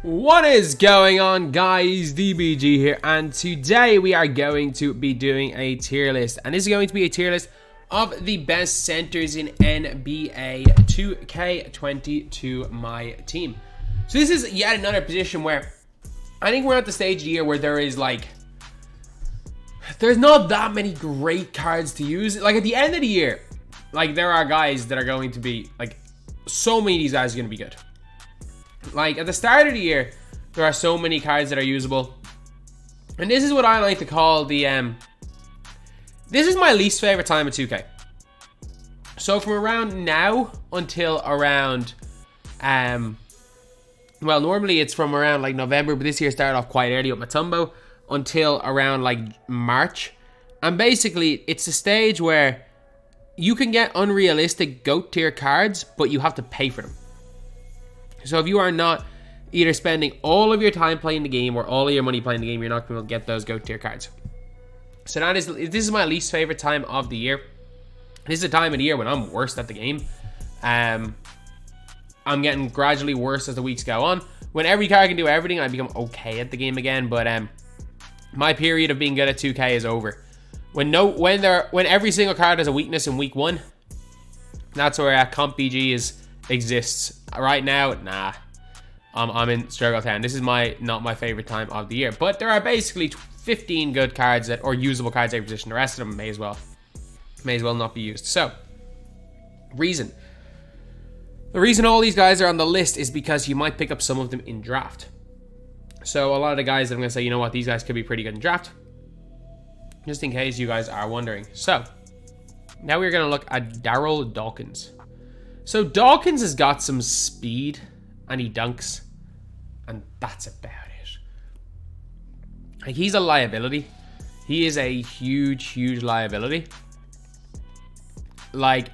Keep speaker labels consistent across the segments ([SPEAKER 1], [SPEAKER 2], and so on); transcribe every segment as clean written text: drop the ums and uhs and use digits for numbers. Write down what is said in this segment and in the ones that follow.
[SPEAKER 1] What is going on, guys? DBG here, and today we are going to be doing a tier list, and this is going to be a tier list of the best centers in NBA 2K22 MyTEAM. So this is yet another position where I think we're at the stage of the year where there's not that many great cards to use. Like at the end of the year, like there are guys that are going to be so many of these guys are going to be good. Like, at the start of the year, there are so many cards that are usable. And this is what I like to call the, this is my least favorite time of 2K. So, from around now until around, well, normally it's from around, November, but this year started off quite early with Mutombo, until around, March. And basically, it's a stage where you can get unrealistic GOAT tier cards, but you have to pay for them. So if you are not either spending all of your time playing the game or all of your money playing the game, you're not going to be able to get those GOAT tier cards. So this is my least favorite time of the year. This is a time of the year when I'm worst at the game. I'm getting gradually worse as the weeks go on. When every card can do everything, I become okay at the game again. But my period of being good at 2K is over. When every single card has a weakness in week 1, that's where Comp BG exists. Right now, nah. I'm in struggle town. This is not my favorite time of the year. But there are basically 15 good cards or usable cards at every position. The rest of them may as well not be used. So, the reason all these guys are on the list is because you might pick up some of them in draft. So a lot of the guys that I'm going to say, you know what, these guys could be pretty good in draft. Just in case you guys are wondering. So, now we're going to look at Dawkins. So Dawkins has got some speed, and he dunks, and that's about it. Like, he's a liability. He is a huge liability. Like,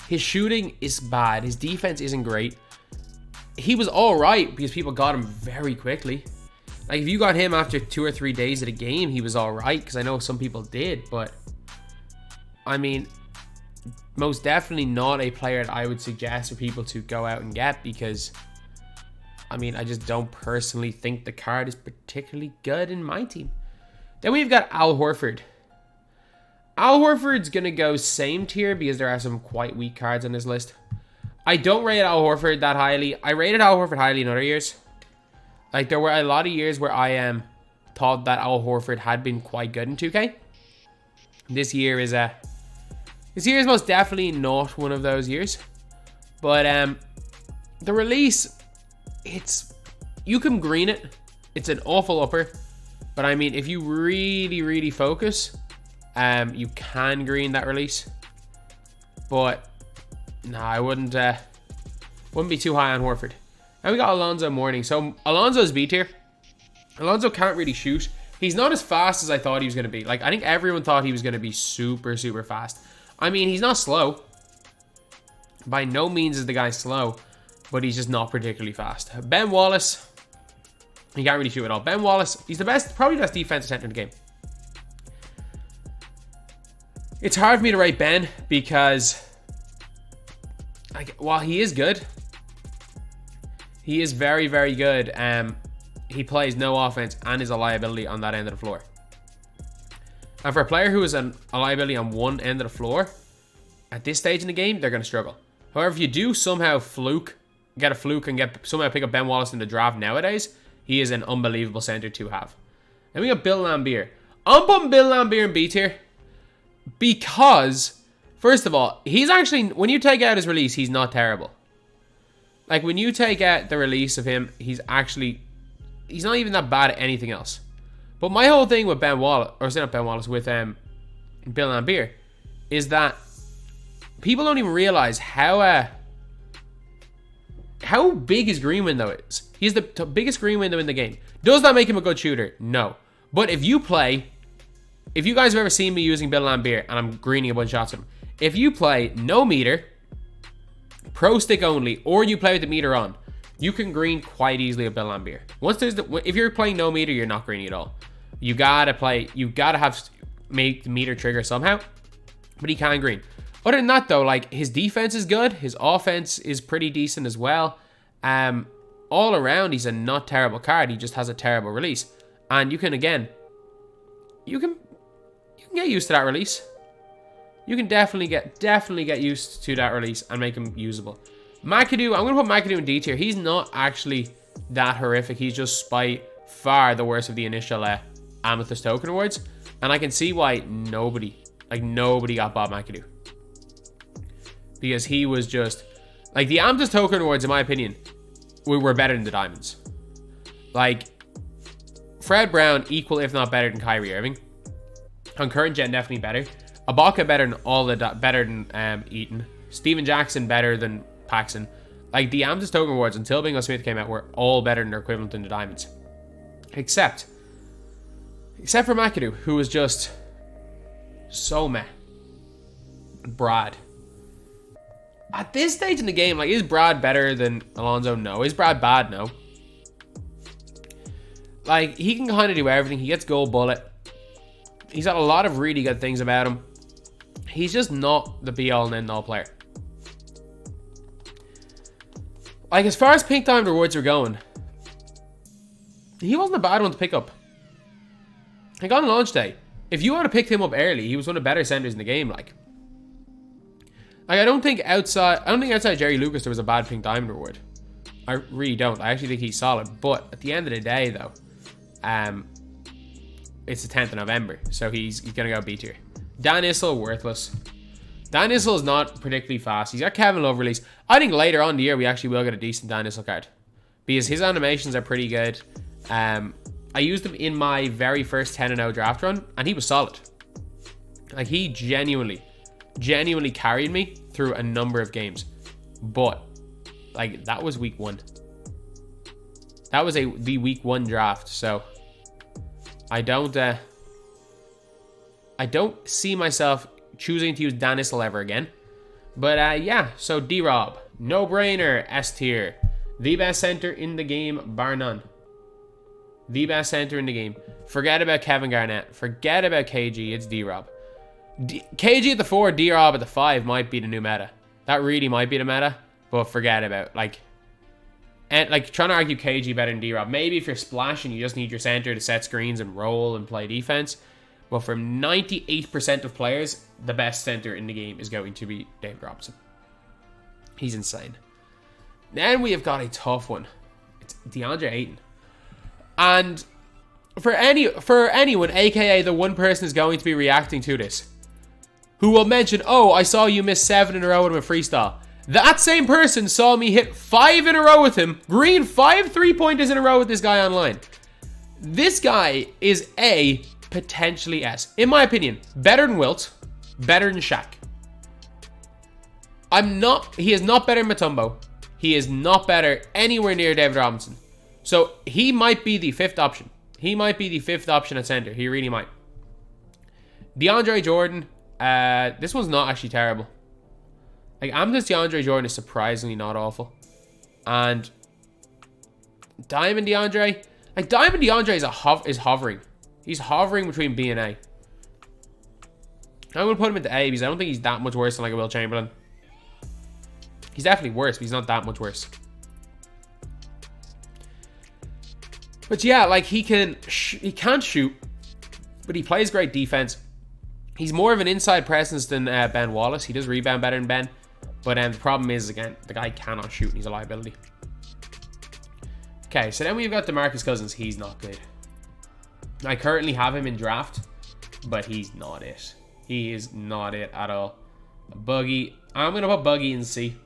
[SPEAKER 1] his shooting is bad. His defense isn't great. He was all right because people got him very quickly. Like, if you got him after 2 or 3 days of the game, he was all right, because I know some people did, but I mean, most definitely not a player that I would suggest for people to go out and get, because I mean, I just don't personally think the card is particularly good in my team. Then we've got Al Horford. Al Horford's gonna go same tier because there are some quite weak cards on this list. I don't rate Al Horford that highly. I rated Al Horford highly in other years. Like, there were a lot of years where I thought that Al Horford had been quite good in 2K. This year is most definitely not one of those years. But the release, you can green it. It's an awful upper. But I mean, if you really focus, you can green that release. But no, I wouldn't be too high on Horford. And we got Alonzo Mourning. So Alonzo's B tier. Alonzo can't really shoot. He's not as fast as I thought he was going to be. Like, I think everyone thought he was going to be super fast. I mean, he's not slow. By no means is the guy slow, but he's just not particularly fast. Ben Wallace, he can't really shoot at all. Ben Wallace, he's probably the best defensive center in the game. It's hard for me to rate Ben because, while he is good, he is very good. He plays no offense and is a liability on that end of the floor. And for a player who is a liability on one end of the floor, at this stage in the game, they're going to struggle. However, if you do somehow get a fluke and somehow pick up Ben Wallace in the draft nowadays, he is an unbelievable center to have. And we got Bill Laimbeer. I'm putting Bill Laimbeer in B tier because, first of all, he's actually, when you take out his release, he's not terrible. Like, when you take out the release of him, he's not even that bad at anything else. But my whole thing with with Bill Laimbeer is that people don't even realize how big his green window is. He's the biggest green window in the game. Does that make him a good shooter? No. But if you guys have ever seen me using Bill Laimbeer, and I'm greening a bunch of shots from him, if you play no meter, pro stick only, or you play with the meter on, you can green quite easily with Bill Laimbeer. If you're playing no meter, you're not greening at all. You gotta make the meter trigger somehow, but he can green. Other than that, though, like, his defense is good. His offense is pretty decent as well. all around, he's a not terrible card. He just has a terrible release. And you can, again, you can get used to that release. You can definitely get used to that release and make him usable. McAdoo, I'm going to put McAdoo in D tier. He's not actually that horrific. He's just by far the worst of the initial Amethyst Token Awards. And I can see why nobody got Bob McAdoo. Because he was just... Like, the Amethyst Token Awards, in my opinion, were better than the Diamonds. Like, Fred Brown, equal if not better than Kyrie Irving. On current gen, definitely better. Ibaka better than Eaton. Steven Jackson better than Paxson. Like, the Amethyst Token Awards until Bingo Smith came out were all better than their equivalent in the Diamonds. Except for McAdoo, who was just so meh. Brad. At this stage in the game, like, is Brad better than Alonzo? No. Is Brad bad? No. Like, he can kind of do everything. He gets gold bullet. He's got a lot of really good things about him. He's just not the be-all and end-all player. Like, as far as Pink Diamond rewards are going, he wasn't a bad one to pick up. Like, on launch day, if you would have picked him up early, he was one of the better centers in the game, like I don't think outside Jerry Lucas there was a bad Pink Diamond reward. I really don't. I actually think he's solid. But at the end of the day, though, it's the 10th of November, so he's gonna go B tier. Dan Issel, worthless. Dan Issel is not particularly fast. He's got Kevin Love release. I think later on in the year we actually will get a decent Dan Issel card because his animations are pretty good. I used him in my very first 10-0 draft run, and he was solid. Like, he genuinely carried me through a number of games. But, like, that was week 1. That was the week 1 draft, so I don't see myself choosing to use Dan Issel ever again. But yeah, so D-Rob, no brainer, S tier, the best center in the game, bar none. The best center in the game. Forget about Kevin Garnett. Forget about KG. It's D-Rob. KG at the 4, D-Rob at the 5 might be the new meta. That really might be the meta, but forget about, like trying to argue KG better than D-Rob. Maybe if you're splashing, you just need your center to set screens and roll and play defense. But for 98% of players, the best center in the game is going to be David Robinson. He's insane. Then we have got a tough one. It's DeAndre Ayton. And for anyone, aka the one person is going to be reacting to this, who will mention, oh, I saw you miss 7 in a row with him a freestyle. That same person saw me hit 5 in a row with him. Green 5 3-pointers in a row with this guy online. This guy is A, potentially S. In my opinion, better than Wilt, better than Shaq. He is not better than Mutombo. He is not better anywhere near David Robinson. So he might be the 5th option. He might be the 5th option at center. He really might. DeAndre Jordan. This one's not actually terrible. Like, Amethyst DeAndre Jordan is surprisingly not awful. And Diamond DeAndre. Like, Diamond DeAndre is hovering. He's hovering between B and A. I'm going to put him into A because I don't think he's that much worse than like a Will Chamberlain. He's definitely worse, but he's not that much worse. But yeah, like, he can't shoot, but he plays great defense. He's more of an inside presence than Ben Wallace. He does rebound better than Ben. But the problem is, again, the guy cannot shoot and he's a liability. Okay, so then we've got DeMarcus Cousins. He's not good. I currently have him in draft, but he's not it. He is not it at all. Buggy. I'm going to put Buggy in C.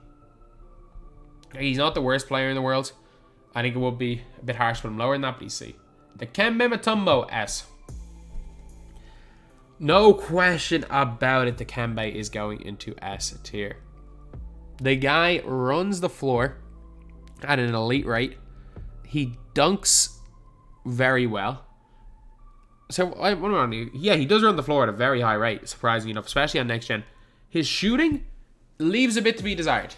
[SPEAKER 1] He's not the worst player in the world. I think it would be a bit harsh to put him lower than that, but he's C. Dikembe Mutombo, S. No question about it, Dikembe is going into S tier. The guy runs the floor at an elite rate. He dunks very well. So, yeah, he does run the floor at a very high rate, surprisingly enough, especially on next gen. His shooting leaves a bit to be desired.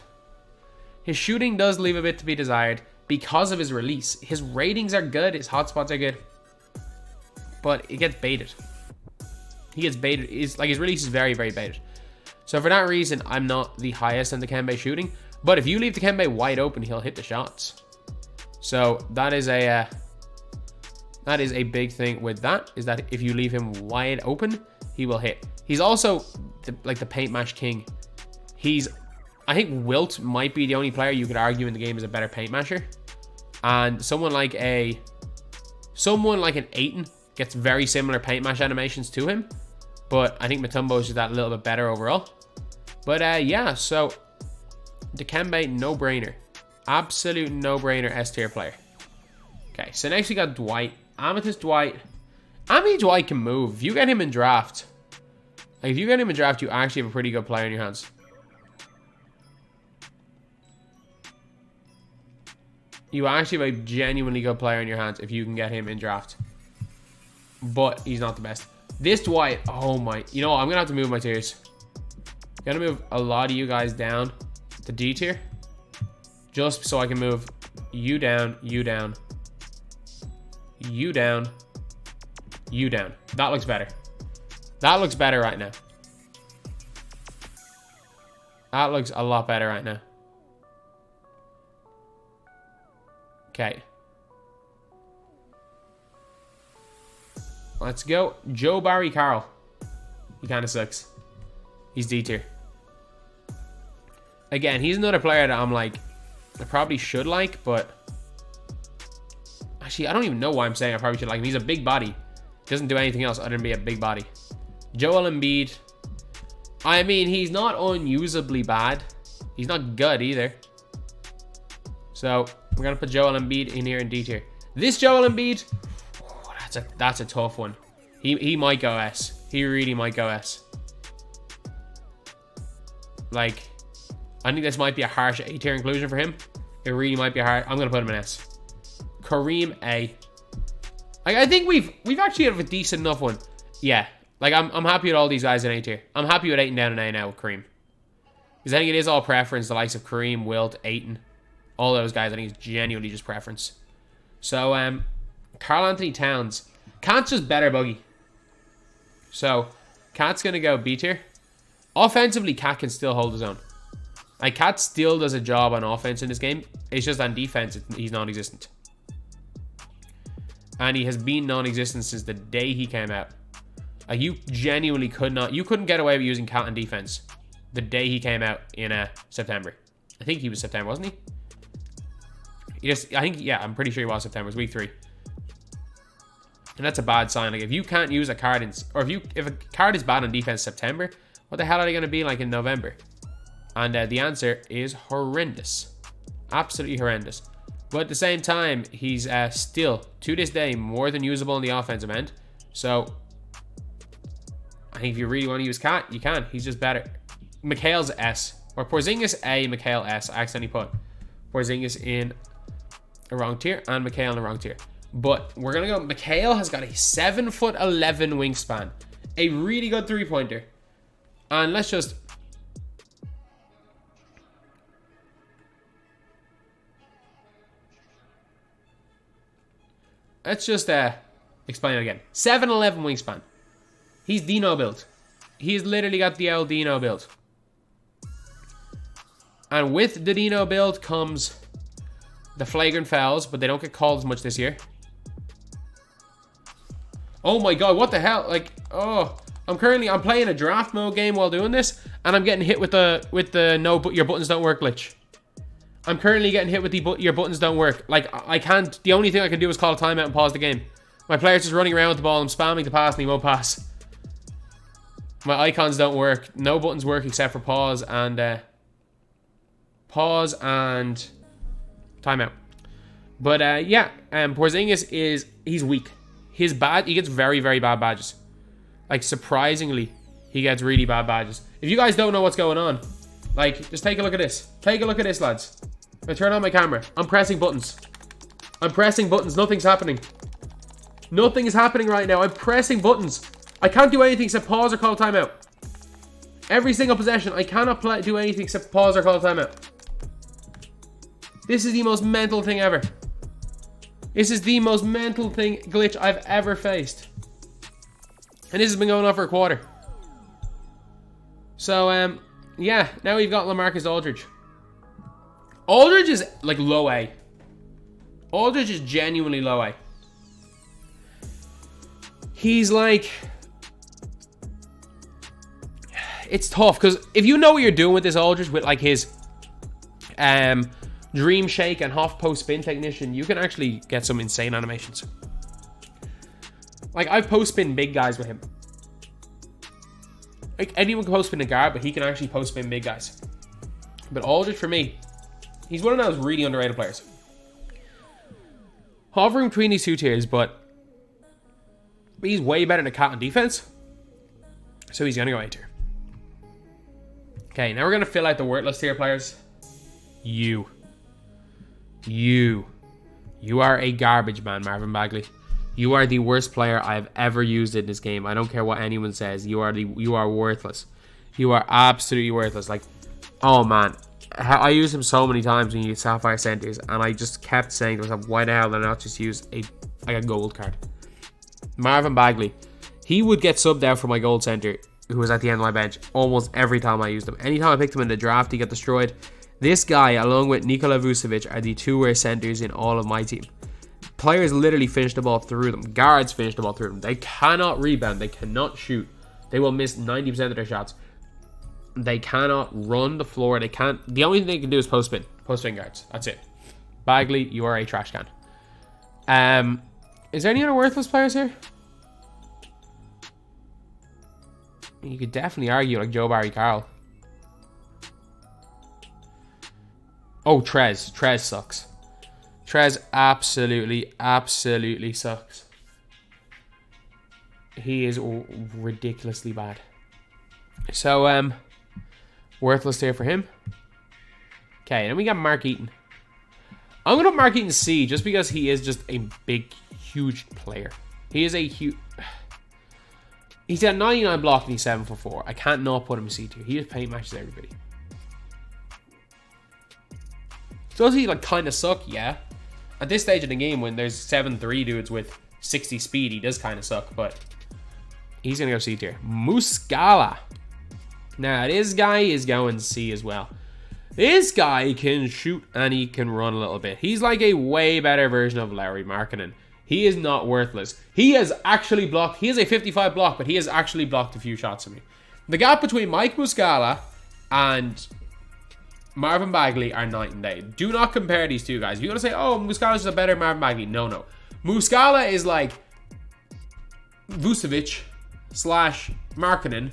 [SPEAKER 1] His shooting does leave a bit to be desired because of his release. His ratings are good, his hotspots are good, but it gets baited. He gets baited. His release is very, very baited. So for that reason, I'm not the highest on Dikembe shooting. But if you leave Dikembe wide open, he'll hit the shots. So that is a big thing with that, is that if you leave him wide open, he will hit. He's also like the paint mash king. I think Wilt might be the only player you could argue in the game is a better paint masher. And someone like an Eaton gets very similar paint mash animations to him. But I think Mutombo is just that little bit better overall. But yeah, so Dikembe, no-brainer. Absolute no-brainer S tier player. Okay, so next we got Dwight. Amethyst Dwight. Amethyst Dwight can move. If you get him in draft, you actually have a pretty good player in your hands. You actually have a genuinely good player in your hands if you can get him in draft. But he's not the best. This Dwight, oh my. You know what? I'm going to have to move my tiers. I'm going to move a lot of you guys down to D tier. Just so I can move you down, you down, you down, you down. That looks better. That looks better right now. That looks a lot better right now. Okay. Let's go. Joe Barry Carroll. He kind of sucks. He's D tier. Again, he's another player that I'm like, I probably should like, but actually, I don't even know why I'm saying I probably should like him. He's a big body. Doesn't do anything else other than be a big body. Joel Embiid. I mean, he's not unusably bad. He's not good either. So we're gonna put Joel Embiid in here in D tier. This Joel Embiid, oh, that's a tough one. He might go S. He really might go S. Like, I think this might be a harsh A tier inclusion for him. It really might be hard. I'm gonna put him in S. Kareem A. I think we've actually have a decent enough one. Yeah. Like I'm happy with all these guys in A tier. I'm happy with Eaton down in A now with Kareem. Because I think it is all preference, the likes of Kareem, Wilt, Eaton. All those guys, I think it's genuinely just preference. So, Karl Anthony Towns. Cat's just better, Buggy. So, Cat's going to go B tier. Offensively, Cat can still hold his own. Like, Cat still does a job on offense in this game. It's just on defense, he's non-existent. And he has been non-existent since the day he came out. Like, you genuinely couldn't get away with using Cat on defense the day he came out in September. I think he was September, wasn't he? Yeah, I'm pretty sure he was September. It was week 3. And that's a bad sign. Like, if you can't use a card if a card is bad on defense September, what the hell are they going to be like in November? And the answer is horrendous. Absolutely horrendous. But at the same time, he's still, to this day, more than usable on the offensive end. So, I think if you really want to use Cat, you can. He's just better. Mikhail's S. Or Porzingis A, Mikhail S. I accidentally put Porzingis in the wrong tier and Mikhail in the wrong tier. But we're going to go. Mikhail has got a 7'11" wingspan. A really good three-pointer. And let's just... explain it again. 7'11" wingspan. He's Dino build. He's literally got the El Dino build. And with the Dino build comes the flagrant fouls, but they don't get called as much this year. Oh my god, what the hell? Like, oh, I'm playing a draft mode game while doing this, and I'm getting hit with the no, but your buttons don't work glitch. I'm currently getting hit with your buttons don't work. Like, I can't, the only thing I can do is call a timeout and pause the game. My player's just running around with the ball. I'm spamming to pass and he won't pass. My icons don't work. No buttons work except for pause and timeout. But yeah, Porzingis he's weak. He gets very, very bad badges. Like, surprisingly, he gets really bad badges. If you guys don't know what's going on, like, just take a look at this. Take a look at this, lads. I turn on my camera. I'm pressing buttons. Nothing's happening. Nothing is happening right now. I'm pressing buttons. I can't do anything except pause or call timeout. Every single possession, I cannot do anything except pause or call timeout. This is the most mental thing ever. This is the most mental glitch I've ever faced. And this has been going on for a quarter. So, yeah, now we've got LaMarcus Aldridge. Aldridge is, like, low A. Aldridge is genuinely low A. He's like... It's tough, because if you know what you're doing with this Aldridge, with like his Dream Shake and half post spin technician, you can actually get some insane animations. Like, I've post spin big guys with him. Like, anyone can post spin a guard, but he can actually post spin big guys. But Aldridge, for me, he's one of those really underrated players. Hovering between these two tiers, but he's way better than Cat on defense. So he's going to go A tier. Okay, now we're going to fill out the worthless tier players. You are a garbage man, Marvin Bagley. You are the worst player I have ever used in this game. I don't care what anyone says. You are worthless. You are absolutely worthless. Like, oh man, I used him so many times when you use Sapphire Centers, and I just kept saying to myself, why the hell did I not just use a gold card? Marvin Bagley, he would get subbed out for my gold center, who was at the end of my bench, almost every time I used him. Anytime I picked him in the draft, he got destroyed. This guy, along with Nikola Vucevic, are the two worst centers in all of my team. Players literally finish the ball through them. Guards finish the ball through them. They cannot rebound. They cannot shoot. They will miss 90% of their shots. They cannot run the floor. They can't. The only thing they can do is post spin. Post spin guards. That's it. Bagley, you are a trash can. Is there any other worthless players here? You could definitely argue like Joe Barry Carroll. Oh, Trez. Trez sucks. Trez absolutely sucks. He is ridiculously bad. So, worthless there for him. Okay, then we got Mark Eaton. I'm going to put Mark Eaton C just because he is just a big, huge player. He is a huge... He's got 99 block and he's 7'4". I can't not put him C tier. He just paint matches everybody. Does he like kind of suck? Yeah. At this stage of the game, when there's 7'3" dudes with 60 speed, he does kind of suck, but he's going to go C tier. Muscala. Now, this guy is going C as well. This guy can shoot and he can run a little bit. He's like a way better version of Larry Markkinen. He is not worthless. He has actually blocked. He has a 55 block, but he has actually blocked a few shots for me. The gap between Mike Muscala and Marvin Bagley are night and day. Do not compare these two guys. You're going to say, oh, Muscala's a better Marvin Bagley. No. Muscala is like Vucevic / Markkinen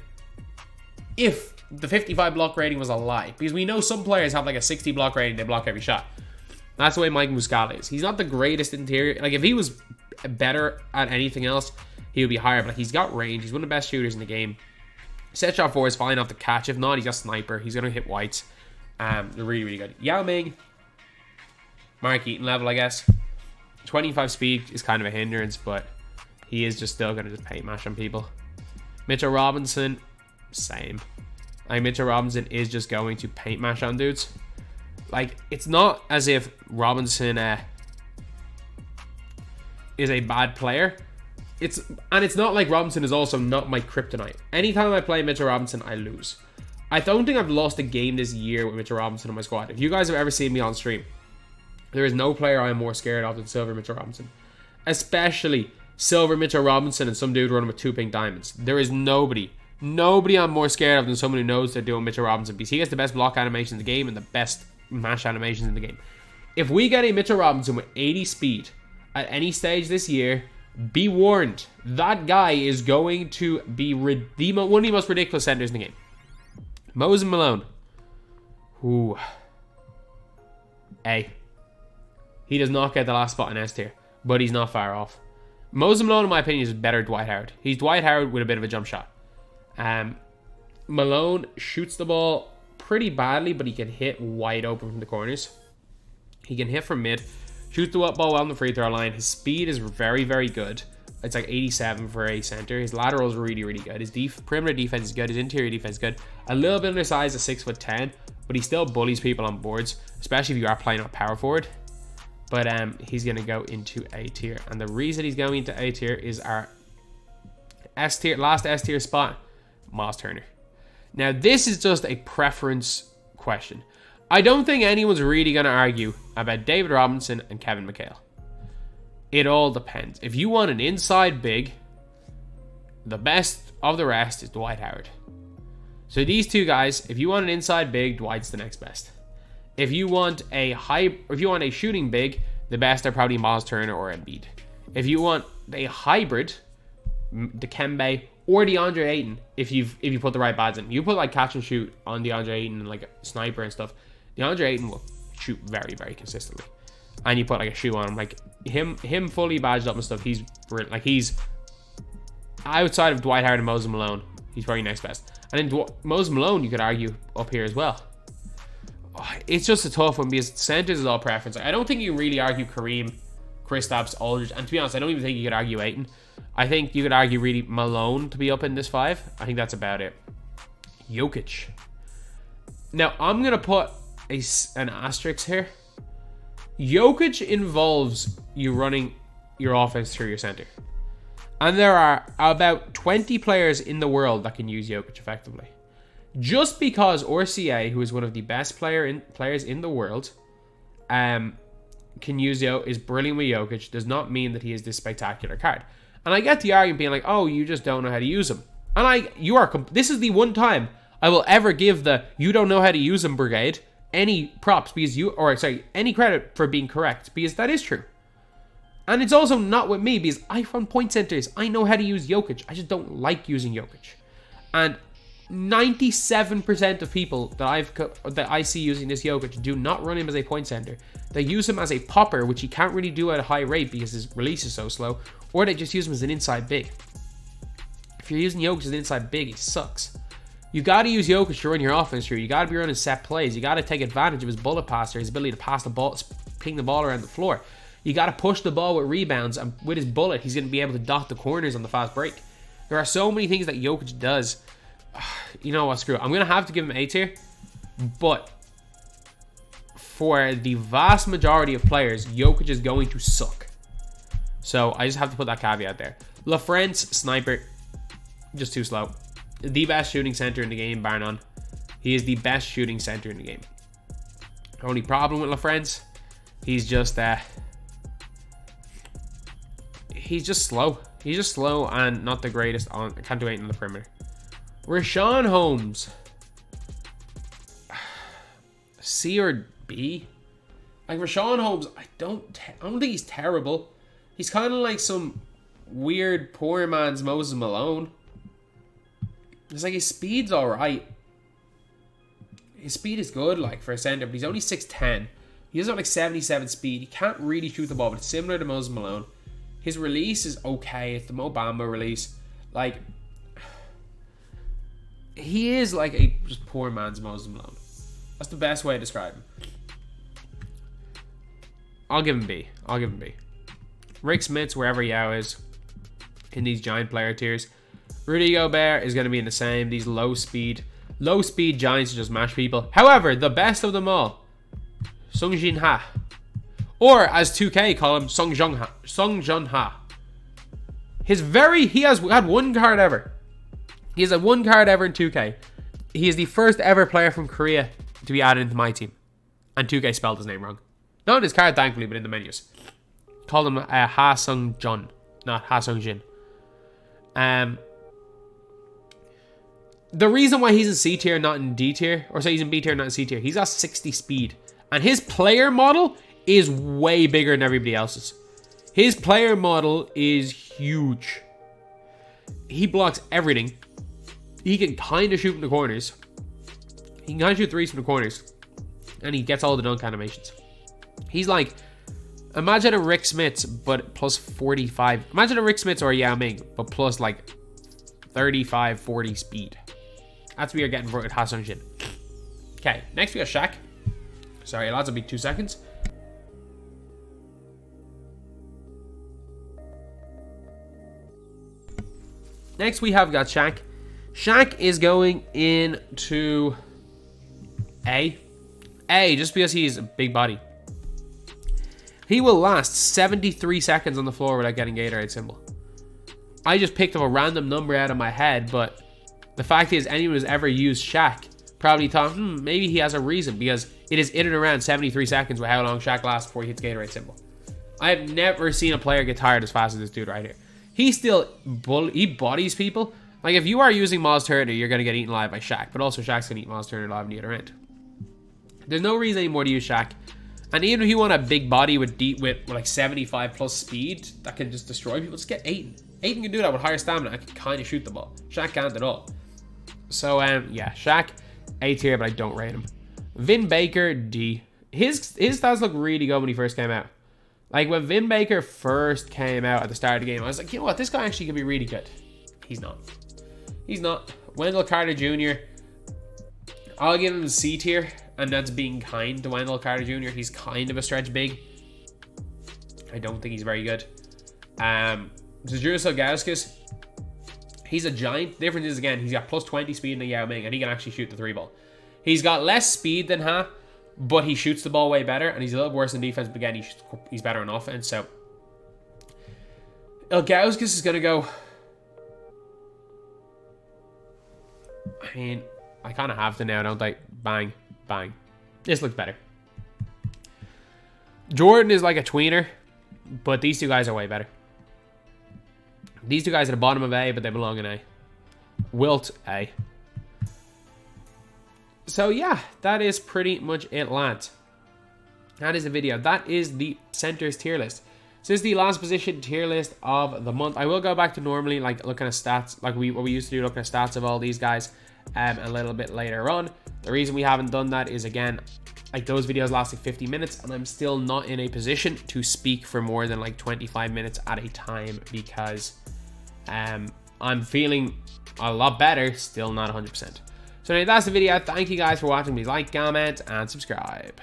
[SPEAKER 1] if the 55 block rating was a lie. Because we know some players have like a 60 block rating. They block every shot. That's the way Mike Muscala is. He's not the greatest interior. Like, if he was better at anything else, he would be higher. But like, he's got range. He's one of the best shooters in the game. Set shot 4 is fine off the catch. If not, he's got sniper. He's going to hit whites. They're really good. Yao Ming, Mark Eaton level, I guess. 25 speed is kind of a hindrance, but he is just still going to just paint mash on people. Mitchell Robinson, same. Mitchell Robinson is just going to paint mash on dudes. Like, it's not as if Robinson is a bad player. It's not like Robinson is also not my kryptonite. Anytime I play Mitchell Robinson, I lose. I don't think I've lost a game this year with Mitchell Robinson on my squad. If you guys have ever seen me on stream, there is no player I am more scared of than Silver Mitchell Robinson. Especially Silver Mitchell Robinson and some dude running with 2 pink diamonds. There is nobody I'm more scared of than someone who knows they're doing Mitchell Robinson, because he has the best block animations in the game and the best mash animations in the game. If we get a Mitchell Robinson with 80 speed at any stage this year, be warned, that guy is going to be one of the most ridiculous centers in the game. Moses Malone. Ooh. A. He does not get the last spot in S tier, but he's not far off. Moses Malone, in my opinion, is better Dwight Howard. He's Dwight Howard with a bit of a jump shot. Malone shoots the ball pretty badly, but he can hit wide open from the corners. He can hit from mid. Shoots the ball well on the free throw line. His speed is very, very good. It's like 87 for a center. His lateral is really, really good. His perimeter defense is good. His interior defense is good. A little bit undersized at 6'10", but he still bullies people on boards, especially if you are playing on power forward. But he's going to go into A tier. And the reason he's going into A tier is our S tier, last S tier spot, Miles Turner. Now, this is just a preference question. I don't think anyone's really going to argue about David Robinson and Kevin McHale. It all depends. If you want an inside big, the best of the rest is Dwight Howard. So these two guys, if you want an inside big, Dwight's the next best. If you want a shooting big, the best are probably Miles Turner or Embiid. If you want a hybrid, Dikembe or DeAndre Ayton, if you put the right bads in. You put like catch and shoot on DeAndre Ayton and like a sniper and stuff. DeAndre Ayton will shoot very, very consistently. And you put like a shoe on him, like him fully badged up and stuff. He's brilliant. Like he's outside of Dwight Howard and Moses Malone, he's probably next best. And then Moses Malone, you could argue up here as well. It's just a tough one because centers is all preference. I don't think you can really argue Kareem, Kristaps, Aldridge, and to be honest, I don't even think you could argue Ayton. I think you could argue really Malone to be up in this 5. I think that's about it. Jokic. Now I'm gonna put an asterisk here. Jokic involves you running your offense through your center. And there are about 20 players in the world that can use Jokic effectively. Just because RCA, who is one of the best players in the world, can use is brilliant with Jokic, does not mean that he is this spectacular card. And I get the argument being like, oh, you just don't know how to use him. And this is the one time I will ever give the you don't know how to use him brigade any props because any credit for being correct, because that is true. And it's also not with me because I run point centers. I know how to use Jokic. I just don't like using Jokic. And 97% of people that I see using this Jokic do not run him as a point center. They use him as a popper, which he can't really do at a high rate because his release is so slow, or they just use him as an inside big. If you're using Jokic as an inside big, he sucks. You got to use Jokic to run your offense through. You got to be running set plays. You got to take advantage of his bullet passer, his ability to pass the ball, ping the ball around the floor. You got to push the ball with rebounds, and with his bullet, he's going to be able to dot the corners on the fast break. There are so many things that Jokic does. You know what, screw it. I'm going to have to give him A tier, but for the vast majority of players, Jokic is going to suck. So I just have to put that caveat there. Lafrentz, sniper, just too slow. The best shooting center in the game, bar none. He is the best shooting center in the game. Only problem with Lafrentz, he's just slow. He's just slow and not the greatest on. I can't do anything on the perimeter. Rashawn Holmes, C or B? Like Rashawn Holmes, I don't think he's terrible. He's kind of like some weird poor man's Moses Malone. It's like his speed's all right. His speed is good, like for a center, but he's only 6'10". He has like 77 speed. He can't really shoot the ball, but it's similar to Moses Malone. His release is okay. It's the Mo Bamba release. Like, he is like a just poor man's Moses Malone. That's the best way to describe him. I'll give him B. Rick Smits, wherever Yao is in these giant player tiers. Rudy Gobert is going to be in the same. These low speed giants just mash people. However, the best of them all, Sung Jin Ha. Or as 2K call him, Sung Jun Ha. He has had one card ever. He has had one card ever in 2K. He is the first ever player from Korea to be added into my team. And 2K spelled his name wrong. Not in his card, thankfully, but in the menus. Called him Ha Sung Jun, not Ha Sung Jin. The reason why he's in C tier, not in D tier, or say he's in B tier, not in C tier, he's got 60 speed. And his player model is way bigger than everybody else's. His player model is huge. He blocks everything. He can kind of shoot from the corners. He can kind of shoot threes from the corners. And he gets all the dunk animations. He's like, imagine a Rick Smits, but plus 45. Imagine a Rick Smits or a Yao Ming, but plus like 35, 40 speed. That's what you're getting for Ha Sung Jin. Okay, next we got Shaq. Sorry, lads, it'll be 2 seconds. Next we have got Shaq. Shaq is going into A. A, just because he's a big body. He will last 73 seconds on the floor without getting Gatorade symbol. I just picked up a random number out of my head, but the fact is anyone who's ever used Shaq probably thought, maybe he has a reason, because it is in and around 73 seconds with how long Shaq lasts before he hits Gatorade symbol. I've never seen a player get tired as fast as this dude right here. He still he bodies people. Like, if you are using Miles Turner, you're going to get eaten alive by Shaq. But also, Shaq's going to eat Miles Turner alive on the other end. There's no reason anymore to use Shaq. And even if you want a big body with like 75 plus speed that can just destroy people, just get Eaton. Eaton can do that with higher stamina and can kind of shoot the ball. Shaq can't at all. So, yeah, Shaq, A tier, but I don't rate him. Vin Baker, D. His stats look really good when he first came out. Like, when Vin Baker first came out at the start of the game, I was like, you know what, this guy actually could be really good. He's not. He's not. Wendell Carter Jr., I'll give him a C tier, and that's being kind to Wendell Carter Jr. He's kind of a stretch big. I don't think he's very good. Zydrunas Ilgauskas, he's a giant. The difference is, again, he's got plus 20 speed in the Yao Ming, and he can actually shoot the 3-ball. He's got less speed than Ha, but he shoots the ball way better, and he's a little worse in defense, but again, he's better on offense. So Ilgauskas is going to go... I mean, I kind of have to now, don't I? Bang, bang. This looks better. Jordan is like a tweener, but these two guys are way better. These two guys are the bottom of A, but they belong in A. Wilt, A. So yeah, that is pretty much it, lads. That is the video. That is the centers tier list. So this is the last position tier list of the month. I will go back to normally like looking at stats, like what we used to do, looking at stats of all these guys a little bit later on. The reason we haven't done that is, again, like those videos last like 50 minutes, and I'm still not in a position to speak for more than like 25 minutes at a time because I'm feeling a lot better, still not 100%. So anyway, that's the video. Thank you guys for watching. Please like, comment, and subscribe.